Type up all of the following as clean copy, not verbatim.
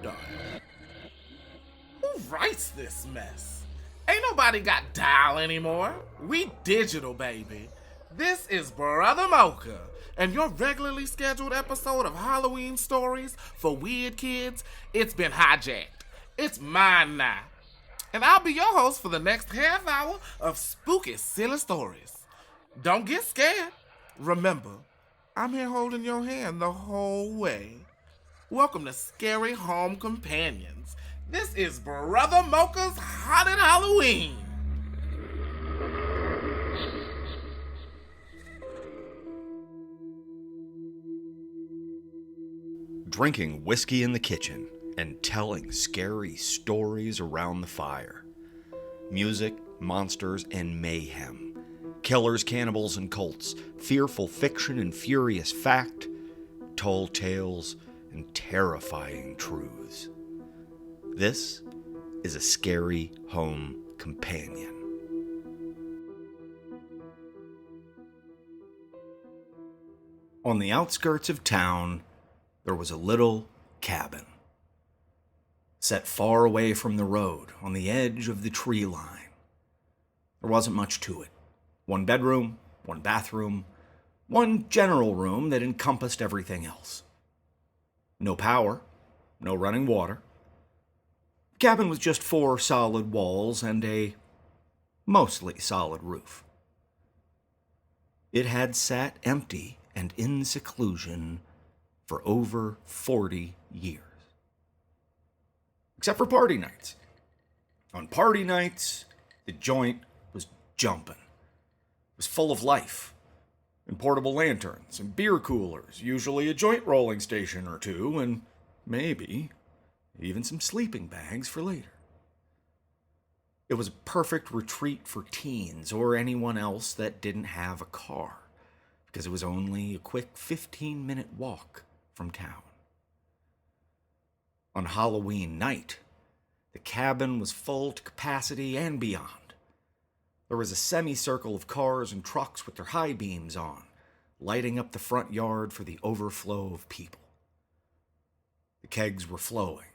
done. Who writes this mess? Ain't nobody got dial anymore. We digital, baby. This is Brother Mocha, and your regularly scheduled episode of Halloween Stories for Weird Kids, it's been hijacked. It's mine now. And I'll be your host for the next half hour of spooky, silly stories. Don't get scared. Remember, I'm here holding your hand the whole way. Welcome to Scary Home Companions. This is Brother Mocha's Haunted Halloween. Drinking whiskey in the kitchen and telling scary stories around the fire. Music, monsters, and mayhem. Killers, cannibals, and cults. Fearful fiction and furious fact. Tall tales and terrifying truths. This is a Scary Home Companion. On the outskirts of town, there was a little cabin. Set far away from the road, on the edge of the tree line. There wasn't much to it. One bedroom, one bathroom, one general room that encompassed everything else. No power, no running water. The cabin was just 4 solid walls and a mostly solid roof. It had sat empty and in seclusion for over 40 years. Except for party nights. On party nights, the joint was jumping. It was full of life. And portable lanterns and beer coolers, usually a joint rolling station or two, and maybe even some sleeping bags for later. It was a perfect retreat for teens or anyone else that didn't have a car, because it was only a quick 15-minute walk from town. On Halloween night, the cabin was full to capacity and beyond. There was a semicircle of cars and trucks with their high beams on, lighting up the front yard for the overflow of people. The kegs were flowing.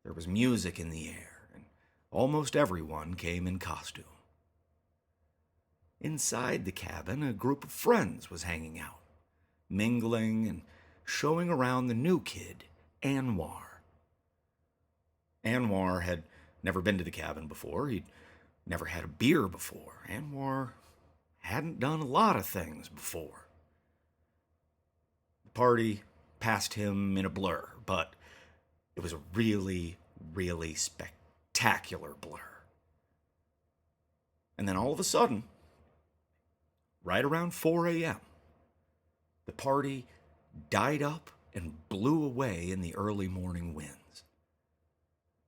There was music in the air, and almost everyone came in costume. Inside the cabin, a group of friends was hanging out, mingling and showing around the new kid, Anwar. Anwar had never been to the cabin before. He'd never had a beer before. Anwar hadn't done a lot of things before. The party passed him in a blur, but it was a really, really spectacular blur. And then all of a sudden, right around 4 a.m., the party died up and blew away in the early morning winds.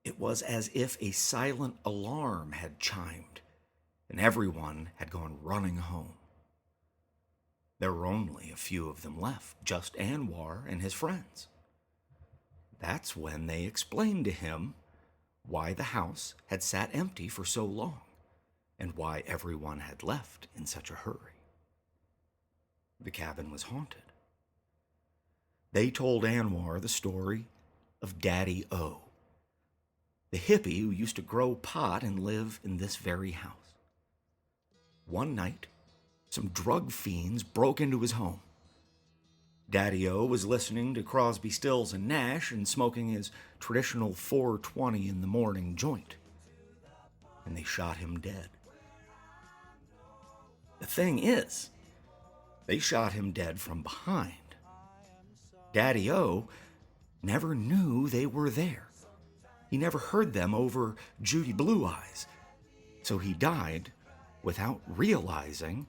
It was as if a silent alarm had chimed, and everyone had gone running home. There were only a few of them left, just Anwar and his friends. That's when they explained to him why the house had sat empty for so long, and why everyone had left in such a hurry. The cabin was haunted. They told Anwar the story of Daddy O, the hippie who used to grow pot and live in this very house. One night, some drug fiends broke into his home. Daddy-O was listening to Crosby, Stills, and Nash and smoking his traditional 420 in the morning joint. And they shot him dead. The thing is, they shot him dead from behind. Daddy-O never knew they were there. He never heard them over Judy Blue Eyes, so he died without realizing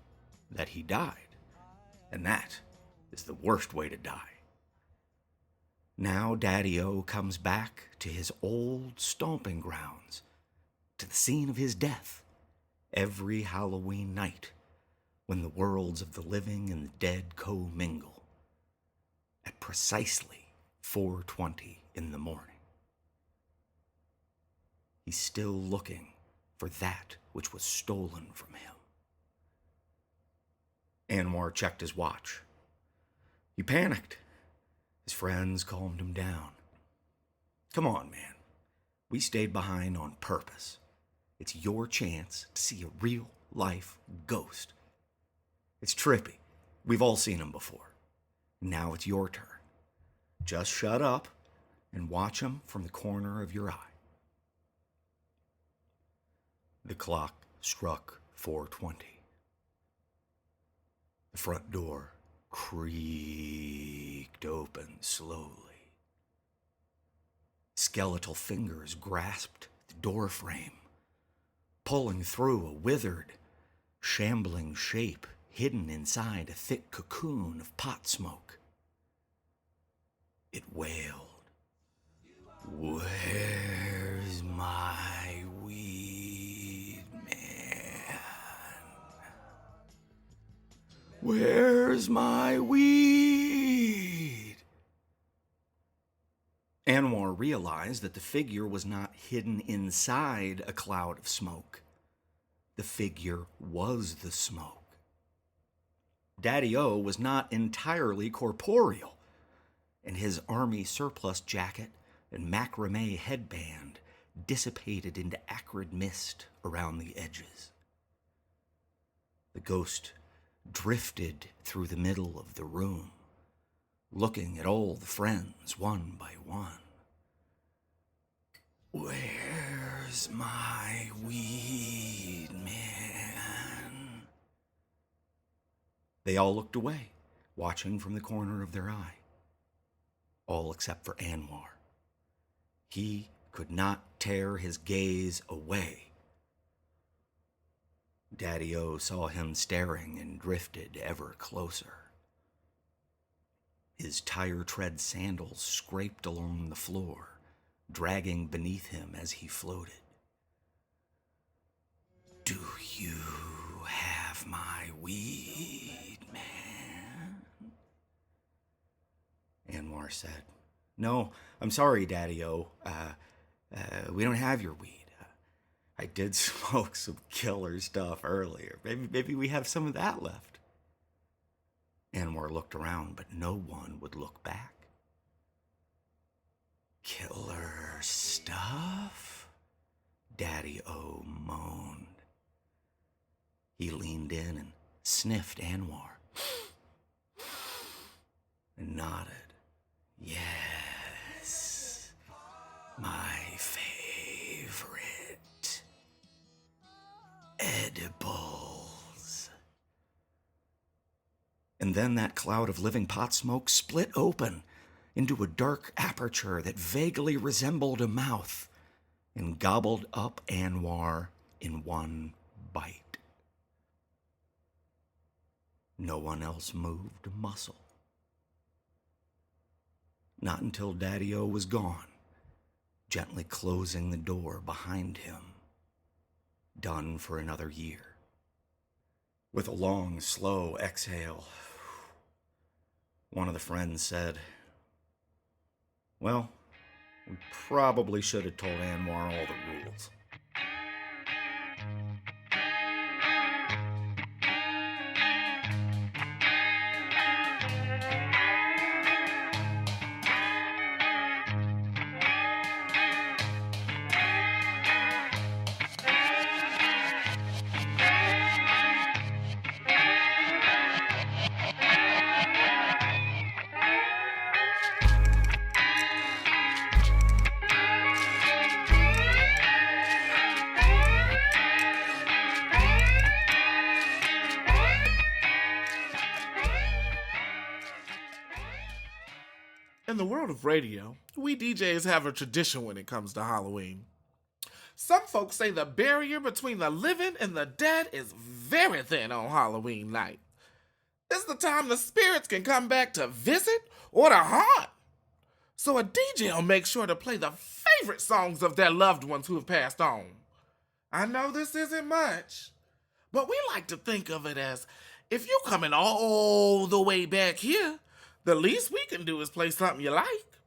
that he died. And that is the worst way to die. Now Daddy-O comes back to his old stomping grounds, to the scene of his death, every Halloween night, when the worlds of the living and the dead commingle, at precisely 4:20 in the morning. He's still looking for that which was stolen from him. Anwar checked his watch. He panicked. His friends calmed him down. Come on, man. We stayed behind on purpose. It's your chance to see a real-life ghost. It's trippy. We've all seen them before. Now it's your turn. Just shut up and watch them from the corner of your eye. The clock struck 4:20. The front door creaked open slowly. Skeletal fingers grasped the door frame, pulling through a withered, shambling shape hidden inside a thick cocoon of pot smoke. It wailed, "Where's my weed, man? Where's my weed?" Anwar realized that the figure was not hidden inside a cloud of smoke. The figure was the smoke. Daddy-O was not entirely corporeal, and his army surplus jacket and macrame headband dissipated into acrid mist around the edges. The ghost drifted through the middle of the room, looking at all the friends one by one. "Where's my weed, man?" They all looked away, watching from the corner of their eye. All except for Anwar. He could not tear his gaze away. Daddy-O saw him staring and drifted ever closer. His tire-tread sandals scraped along the floor, dragging beneath him as he floated. "Do you have my weed, man?" Anwar said. "No, I'm sorry, Daddy-O. We don't have your weed. I did smoke some killer stuff earlier. Maybe we have some of that left." Anwar looked around, but no one would look back. "Killer stuff?" Daddy-O moaned. He leaned in and sniffed Anwar and nodded. "Yes, my favorite. Edibles." And then that cloud of living pot smoke split open into a dark aperture that vaguely resembled a mouth and gobbled up Anwar in one bite. No one else moved a muscle. Not until Daddy-O was gone, gently closing the door behind him. Done for another year. With a long, slow exhale, one of the friends said, "Well, we probably should have told Anwar all the rules." In the world of radio, we DJs have a tradition when it comes to Halloween. Some folks say the barrier between the living and the dead is very thin on Halloween night. It's the time the spirits can come back to visit or to haunt. So a DJ will make sure to play the favorite songs of their loved ones who have passed on. I know this isn't much, but we like to think of it as, if you're coming all the way back here, the least we can do is play something you like.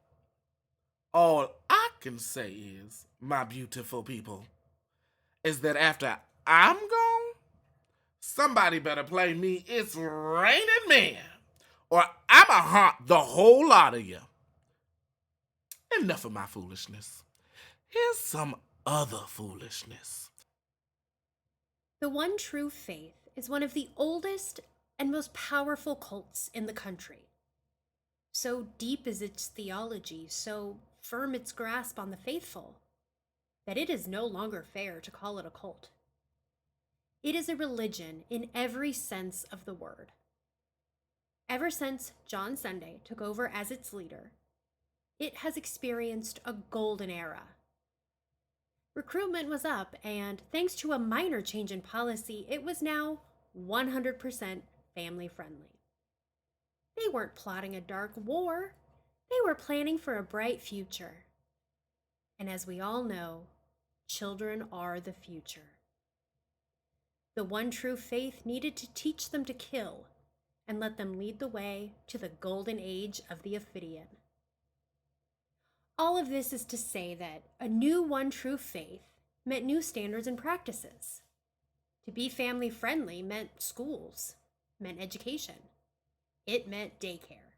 All I can say is, my beautiful people, is that after I'm gone, somebody better play me It's Raining Men, or I'ma haunt the whole lot of you. Enough of my foolishness. Here's some other foolishness. The One True Faith is one of the oldest and most powerful cults in the country. So deep is its theology, so firm its grasp on the faithful, that it is no longer fair to call it a cult. It is a religion in every sense of the word. Ever since John Sunday took over as its leader, it has experienced a golden era. Recruitment was up, and thanks to a minor change in policy, it was now 100% family friendly. They weren't plotting a dark war, they were planning for a bright future. And as we all know, children are the future. The One True Faith needed to teach them to kill and let them lead the way to the golden age of the Ophidian. All of this is to say that a new One True Faith meant new standards and practices. To be family friendly meant schools, meant education. It meant daycare.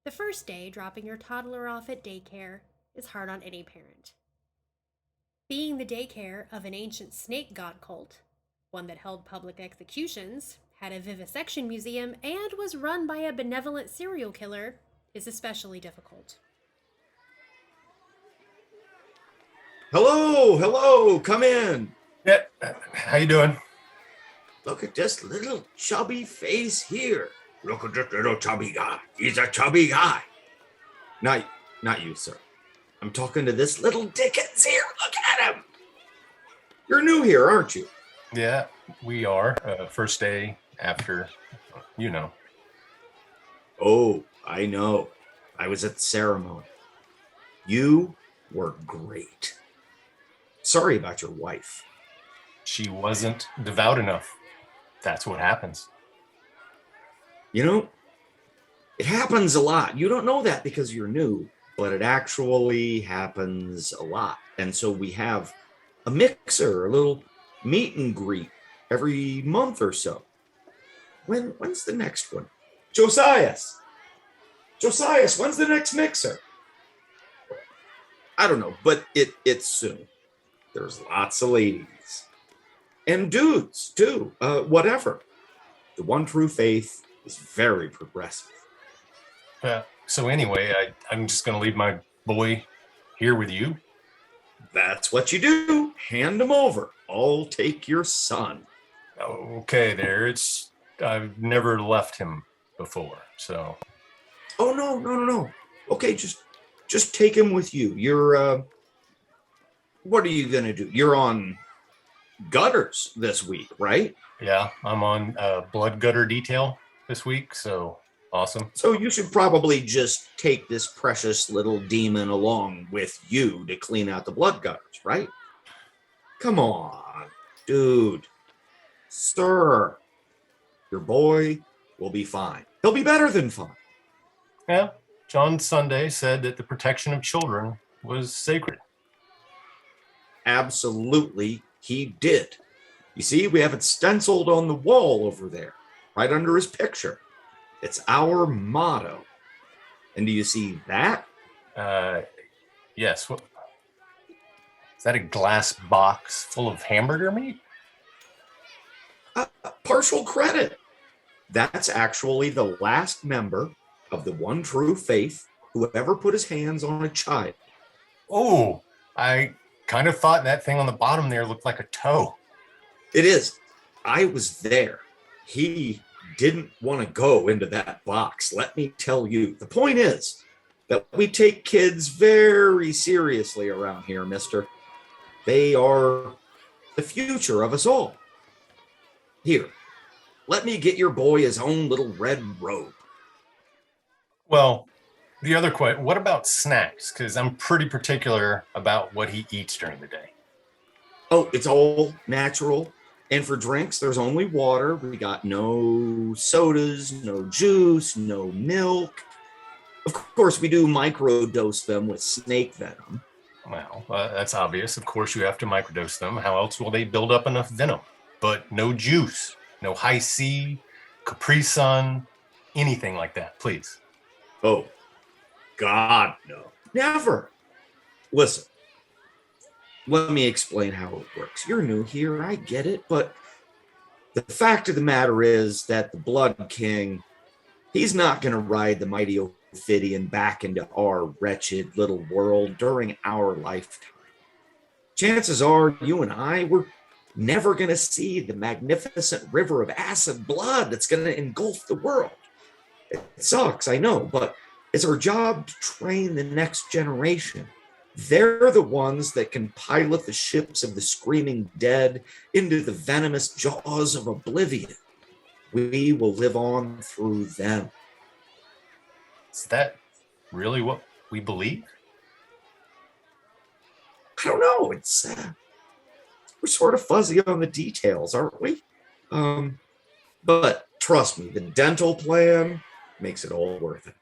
The first day dropping your toddler off at daycare is hard on any parent. Being the daycare of an ancient snake god cult, one that held public executions, had a vivisection museum, and was run by a benevolent serial killer, is especially difficult. Hello, come in. Yeah, how you doing? Look at this little chubby face here. Look at this little chubby guy. He's a chubby guy. Not you, sir. I'm talking to this little Dickens here. Look at him. You're new here, aren't you? Yeah, we are. First day after, Oh, I know. I was at the ceremony. You were great. Sorry about your wife. She wasn't devout enough. That's what happens. You know, it happens a lot. You don't know that because you're new, but it actually happens a lot. And so we have a mixer, a little meet and greet every month or so. When's the next one? Josias, when's the next mixer? I don't know, but it's soon. There's lots of ladies and dudes too. Whatever. The One True Faith is very progressive. So anyway, I'm just going to leave my boy here with you. That's what you do. Hand him over. I'll take your son. Okay, there. I've never left him before, so. Oh, no. Okay, just take him with you. You're, what are you going to do? You're on gutters this week, right? Yeah, I'm on blood gutter detail this week, so awesome. So you should probably just take this precious little demon along with you to clean out the blood gutters, right? Come on, dude. Sir, your boy will be fine. He'll be better than fine. Yeah, John Sunday said that the protection of children was sacred. Absolutely, he did. You see, we have it stenciled on the wall over there, right under his picture. It's our motto. And do you see that? Yes. What? Is that a glass box full of hamburger meat? Partial credit. That's actually the last member of the One True Faith who ever put his hands on a child. Oh, I kind of thought that thing on the bottom there looked like a toe. It is. I was there. He didn't want to go into that box. Let me tell you. The point is that we take kids very seriously around here, mister. They are the future of us all. Here, let me get your boy his own little red robe. Well, the other question, what about snacks? Because I'm pretty particular about what he eats during the day. Oh, it's all natural. And for drinks, there's only water. We got no sodas, no juice, no milk. Of course, we do microdose them with snake venom. Well, that's obvious. Of course, you have to microdose them. How else will they build up enough venom? But no juice, no high C, Capri Sun, anything like that, please. Oh, God, no. Never. Listen, let me explain how it works. You're new here, I get it, but the fact of the matter is that the Blood King, he's not going to ride the mighty Ophidian back into our wretched little world during our lifetime. Chances are you and I, we're never going to see the magnificent river of acid blood that's going to engulf the world. It sucks, I know, but it's our job to train the next generation. They're the ones that can pilot the ships of the screaming dead into the venomous jaws of oblivion. We will live on through them. Is that really what we believe? I don't know. It's we're sort of fuzzy on the details, aren't we? But trust me, the dental plan makes it all worth it.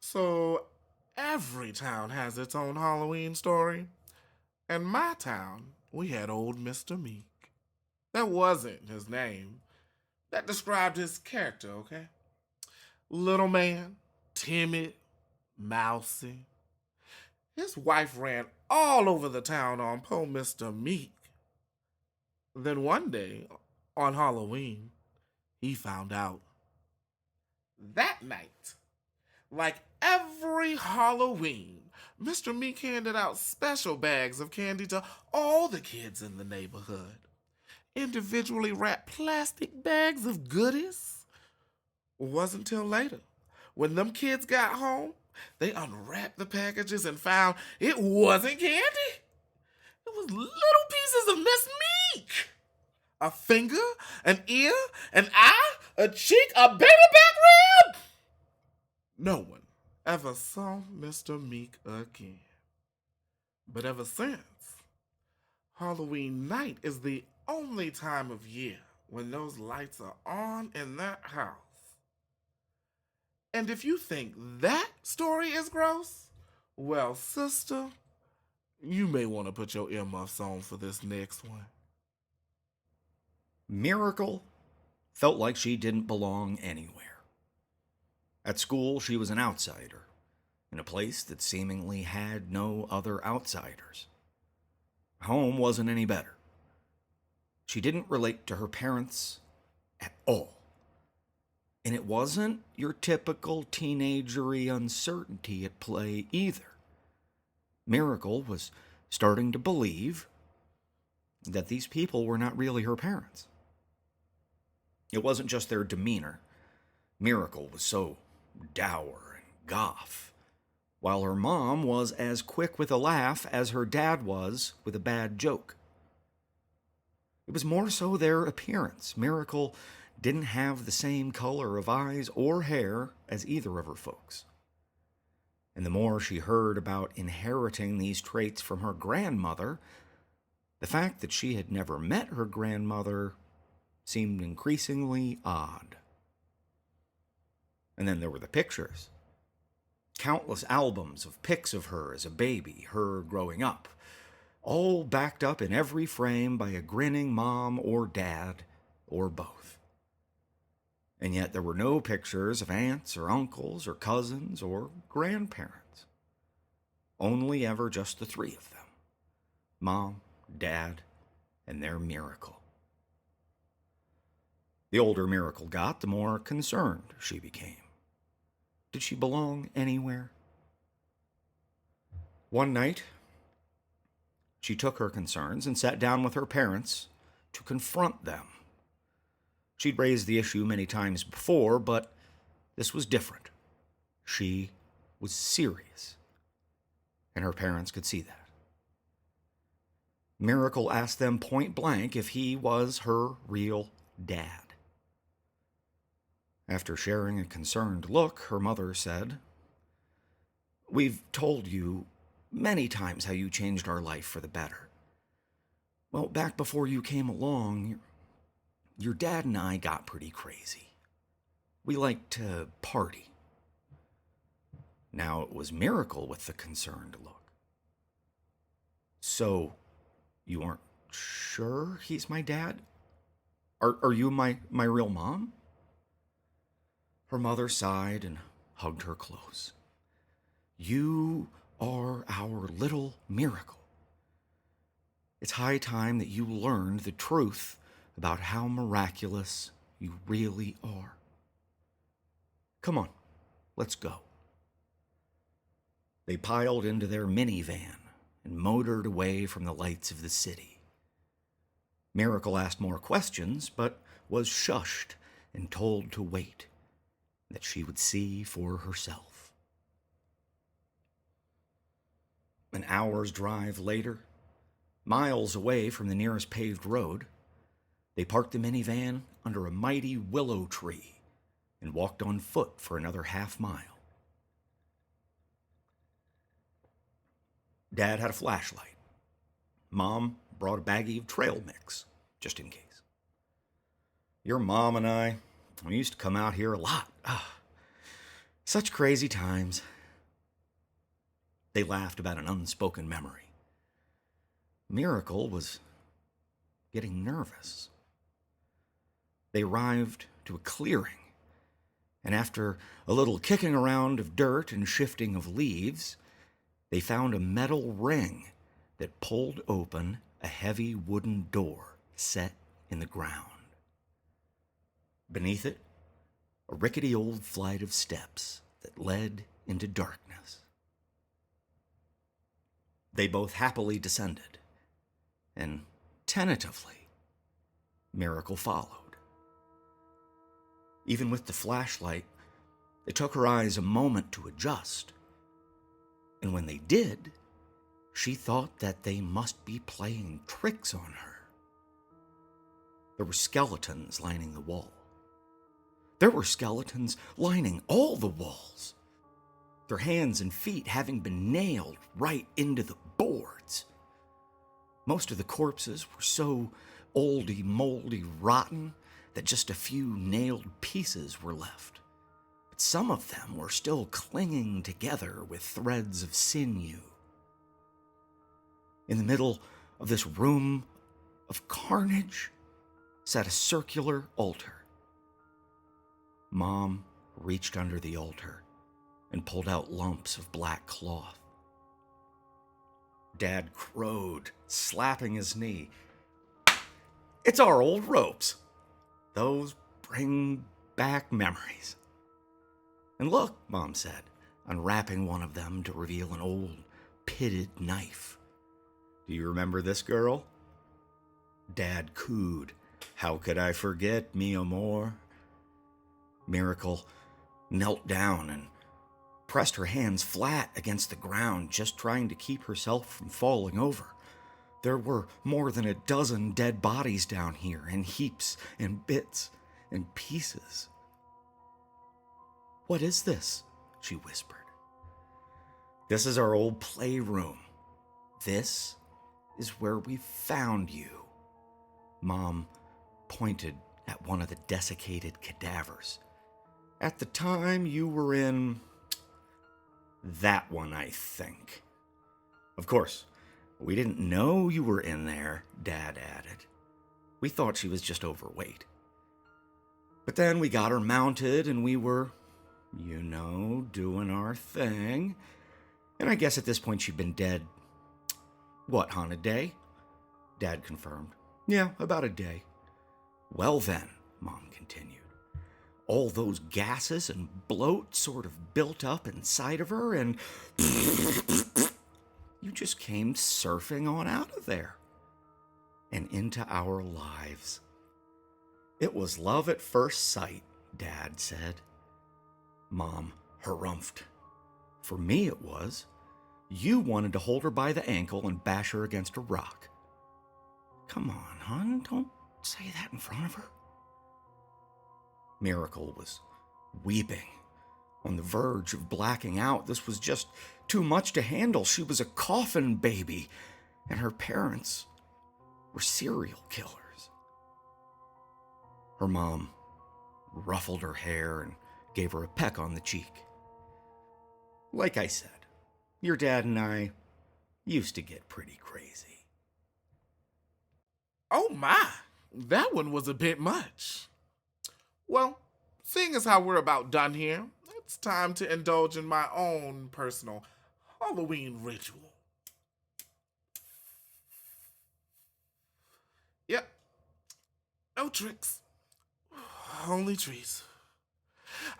So, every town has its own Halloween story. In my town, we had old Mr. Meek. That wasn't his name. That described his character, okay? Little man, timid, mousy. His wife ran all over the town on poor Mr. Meek. Then one day, on Halloween, he found out. That night, like every Halloween, Mr. Meek handed out special bags of candy to all the kids in the neighborhood. Individually wrapped plastic bags of goodies. It wasn't till later, when them kids got home, they unwrapped the packages and found it wasn't candy. It was little pieces of Miss Meek. A finger, an ear, an eye, a cheek, a baby back rib. No one ever saw Mr. Meek again. But ever since, Halloween night is the only time of year when those lights are on in that house. And if you think that story is gross, well, sister, you may want to put your earmuffs on for this next one. Miracle felt like she didn't belong anywhere. At school, she was an outsider, in a place that seemingly had no other outsiders. Home wasn't any better. She didn't relate to her parents at all. And it wasn't your typical teenagery uncertainty at play either. Miracle was starting to believe that these people were not really her parents. It wasn't just their demeanor. Miracle was so dour and goth, while her mom was as quick with a laugh as her dad was with a bad joke. It was more so their appearance. Miracle didn't have the same color of eyes or hair as either of her folks. And the more she heard about inheriting these traits from her grandmother, the fact that she had never met her grandmother seemed increasingly odd. And then there were the pictures. Countless albums of pics of her as a baby, her growing up, all backed up in every frame by a grinning mom or dad, or both. And yet there were no pictures of aunts or uncles or cousins or grandparents. Only ever just the three of them. Mom, Dad, and their Miracle. The older Miracle got, the more concerned she became. Did she belong anywhere? One night, she took her concerns and sat down with her parents to confront them. She'd raised the issue many times before, but this was different. She was serious, and her parents could see that. Miracle asked them point blank if he was her real dad. After sharing a concerned look, her mother said, "We've told you many times how you changed our life for the better. Well, back before you came along, your dad and I got pretty crazy. We liked to party." Now it was Miracle with the concerned look. "So, you aren't sure he's my dad? Are you my real mom?" Her mother sighed and hugged her close. "You are our little Miracle. It's high time that you learned the truth about how miraculous you really are. Come on, let's go." They piled into their minivan and motored away from the lights of the city. Miracle asked more questions, but was shushed and told to wait, that she would see for herself. An hour's drive later, miles away from the nearest paved road, they parked the minivan under a mighty willow tree and walked on foot for another half-mile. Dad had a flashlight. Mom brought a baggie of trail mix, just in case. "Your mom and I, we used to come out here a lot. Such crazy times." They laughed about an unspoken memory. Miracle was getting nervous. They arrived to a clearing, and after a little kicking around of dirt and shifting of leaves, they found a metal ring that pulled open a heavy wooden door set in the ground. Beneath it, a rickety old flight of steps that led into darkness. They both happily descended, and tentatively, Miracle followed. Even with the flashlight, it took her eyes a moment to adjust. And when they did, she thought that they must be playing tricks on her. There were skeletons lining the wall. There were skeletons lining all the walls, their hands and feet having been nailed right into the boards. Most of the corpses were so oldie, moldy, rotten that just a few nailed pieces were left. But some of them were still clinging together with threads of sinew. In the middle of this room of carnage sat a circular altar. Mom reached under the altar and pulled out lumps of black cloth. Dad crowed, slapping his knee. "It's our old ropes. Those bring back memories." "And look," Mom said, unwrapping one of them to reveal an old, pitted knife. "Do you remember this girl?" Dad cooed. "How could I forget, mi amor?" Miracle knelt down and pressed her hands flat against the ground, just trying to keep herself from falling over. There were more than a dozen dead bodies down here, in heaps and bits and pieces. "What is this?" she whispered. "This is our old playroom. This is where we found you." Mom pointed at one of the desiccated cadavers. "At the time you were in that one, I think. Of course, we didn't know you were in there," Dad added. "We thought she was just overweight. But then we got her mounted and we were, doing our thing. And I guess at this point she'd been dead, what, hon, a day?" Dad confirmed. "Yeah, about a day." "Well then," Mom continued, "all those gases and bloat sort of built up inside of her and you just came surfing on out of there and into our lives. It was love at first sight," Dad said. Mom harumphed. "For me it was. You wanted to hold her by the ankle and bash her against a rock." "Come on, hon, don't say that in front of her." Miracle was weeping, on the verge of blacking out. This was just too much to handle. She was a coffin baby, and her parents were serial killers. Her mom ruffled her hair and gave her a peck on the cheek. Like I said, your dad and I used to get pretty crazy. Oh my, that one was a bit much. Well, seeing as how we're about done here, it's time to indulge in my own personal Halloween ritual. Yep, no tricks, only trees.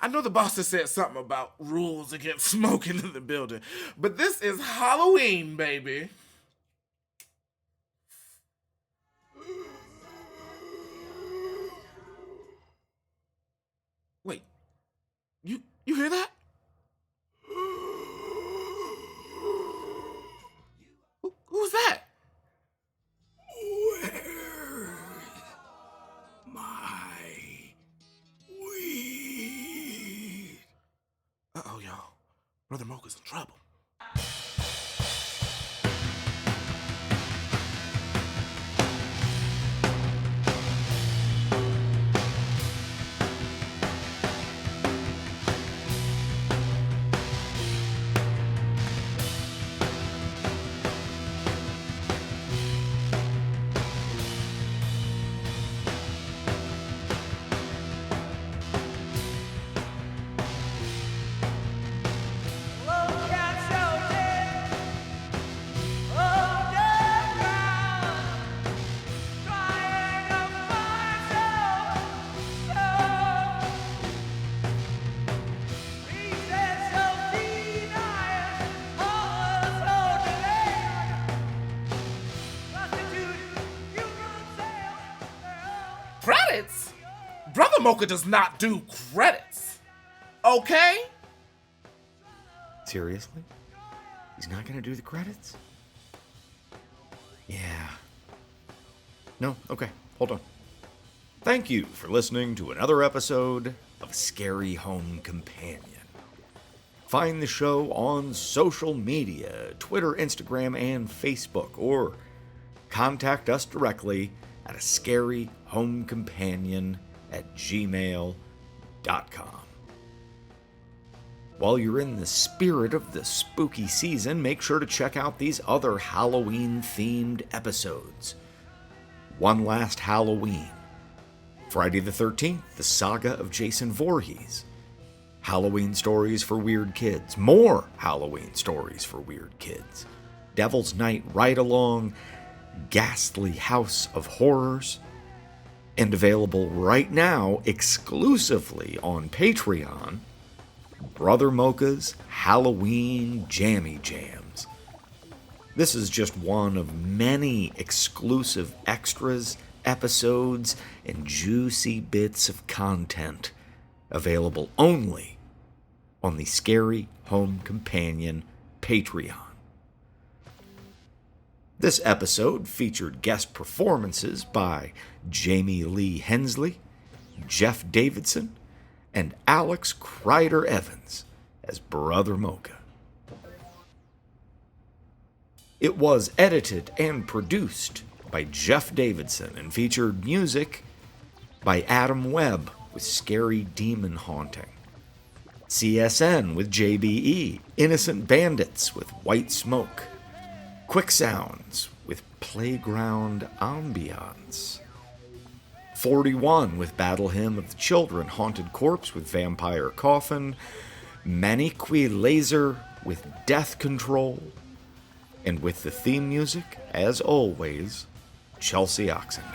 I know the boss has said something about rules against smoking in the building, but this is Halloween, baby. Wait, you hear that? Who's that? Where's my weed? Uh-oh, y'all. Brother Mocha's in trouble. Credits? Brother Mocha does not do credits. Okay? Seriously? He's not going to do the credits? Yeah. No, okay, hold on. Thank you for listening to another episode of Scary Home Companion. Find the show on social media, Twitter, Instagram, and Facebook, or contact us directly at ascaryhomecompanion@gmail.com. While you're in the spirit of the spooky season, make sure to check out these other Halloween-themed episodes. One Last Halloween, Friday the 13th, The Saga of Jason Voorhees, Halloween Stories for Weird Kids, more Halloween Stories for Weird Kids, Devil's Night Ride-Along, Ghastly House of Horrors, and available right now exclusively on Patreon, Brother Mocha's Halloween Jammy Jams. This is just one of many exclusive extras, episodes, and juicy bits of content available only on the Scary Home Companion Patreon. This episode featured guest performances by Jamie Lee Hensley, Jeff Davidson, and Alex Crider-Evans as Brother Mocha. It was edited and produced by Jeff Davidson and featured music by Adam Webb with Scary Demon Haunting, CSN with JBE, Innocent Bandits with White Smoke, Quick Sounds with Playground Ambiance, FortyOne with Battle Hymn of the Children, Haunted Corpse with Vampire Coffin, Maniqui Lazer with Death Control, and with the theme music, as always, Chelsea Oxendine.